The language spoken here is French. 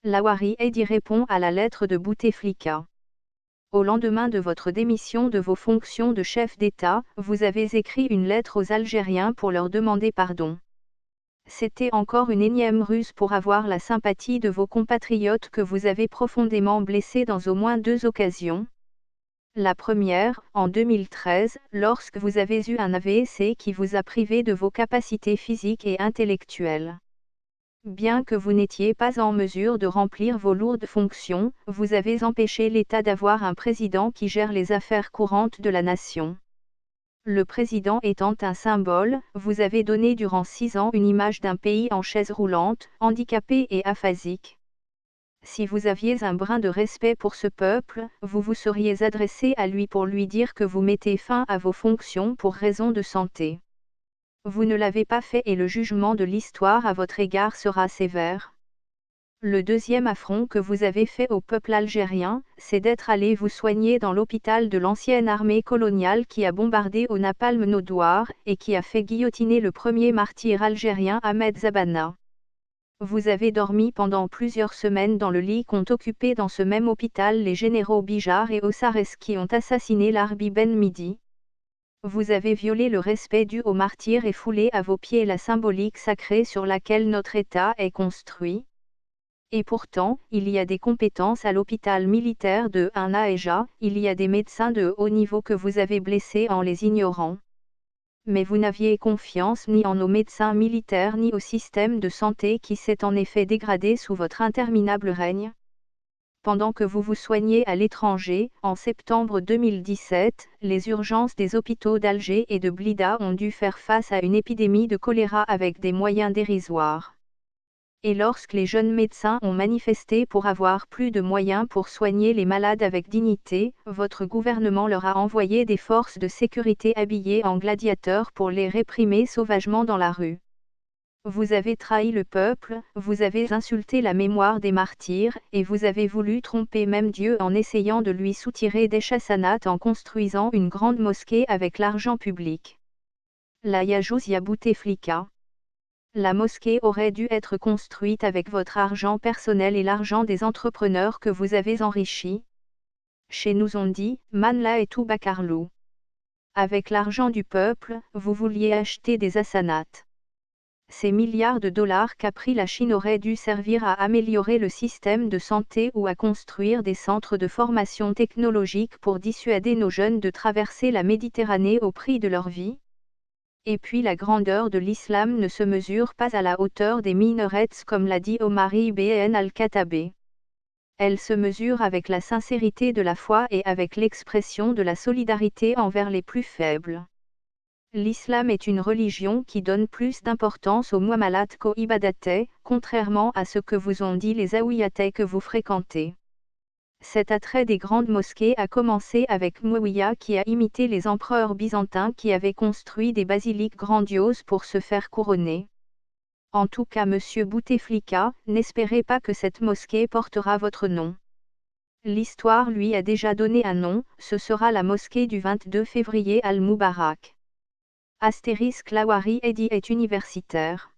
Lawari Edi répond à la lettre de Bouteflika. Au lendemain de votre démission de vos fonctions de chef d'État, vous avez écrit une lettre aux Algériens pour leur demander pardon. C'était encore une énième ruse pour avoir la sympathie de vos compatriotes que vous avez profondément blessés dans au moins 2 occasions. La première, en 2013, lorsque vous avez eu un AVC qui vous a privé de vos capacités physiques et intellectuelles. Bien que vous n'étiez pas en mesure de remplir vos lourdes fonctions, vous avez empêché l'État d'avoir un président qui gère les affaires courantes de la nation. Le président étant un symbole, vous avez donné durant 6 ans une image d'un pays en chaise roulante, handicapé et aphasique. Si vous aviez un brin de respect pour ce peuple, vous vous seriez adressé à lui pour lui dire que vous mettez fin à vos fonctions pour raison de santé. Vous ne l'avez pas fait et le jugement de l'histoire à votre égard sera sévère. Le deuxième affront que vous avez fait au peuple algérien, c'est d'être allé vous soigner dans l'hôpital de l'ancienne armée coloniale qui a bombardé au napalm nos douars et qui a fait guillotiner le premier martyr algérien Ahmed Zabana. Vous avez dormi pendant plusieurs semaines dans le lit qu'ont occupé dans ce même hôpital les généraux Bijar et Ossares qui ont assassiné l'Arbi Ben Midi. Vous avez violé le respect dû aux martyrs et foulé à vos pieds la symbolique sacrée sur laquelle notre État est construit. Et pourtant, il y a des compétences à l'hôpital militaire de Naéja, il y a des médecins de haut niveau que vous avez blessés en les ignorant. Mais vous n'aviez confiance ni en nos médecins militaires ni au système de santé qui s'est en effet dégradé sous votre interminable règne. Pendant que vous vous soignez à l'étranger, en septembre 2017, les urgences des hôpitaux d'Alger et de Blida ont dû faire face à une épidémie de choléra avec des moyens dérisoires. Et lorsque les jeunes médecins ont manifesté pour avoir plus de moyens pour soigner les malades avec dignité, votre gouvernement leur a envoyé des forces de sécurité habillées en gladiateurs pour les réprimer sauvagement dans la rue. Vous avez trahi le peuple, vous avez insulté la mémoire des martyrs, et vous avez voulu tromper même Dieu en essayant de lui soutirer des chassanates en construisant une grande mosquée avec l'argent public. La Yajouzia Bouteflika. La mosquée aurait dû être construite avec votre argent personnel et l'argent des entrepreneurs que vous avez enrichis. Chez nous on dit, Manla et tout Bakarlou. Avec l'argent du peuple, vous vouliez acheter des assanates. Ces milliards de dollars qu'a pris la Chine auraient dû servir à améliorer le système de santé ou à construire des centres de formation technologique pour dissuader nos jeunes de traverser la Méditerranée au prix de leur vie. Et puis la grandeur de l'islam ne se mesure pas à la hauteur des minarets comme l'a dit Omar ibn al-Khattab. Elle se mesure avec la sincérité de la foi et avec l'expression de la solidarité envers les plus faibles. L'islam est une religion qui donne plus d'importance aux muamalat qu'aux ibadates, contrairement à ce que vous ont dit les aouiyatais que vous fréquentez. Cet attrait des grandes mosquées a commencé avec Muawiyah qui a imité les empereurs byzantins qui avaient construit des basiliques grandioses pour se faire couronner. En tout cas monsieur Bouteflika, n'espérez pas que cette mosquée portera votre nom. L'histoire lui a déjà donné un nom, ce sera la mosquée du 22 février al-Moubarak. Lawari Edi est universitaire.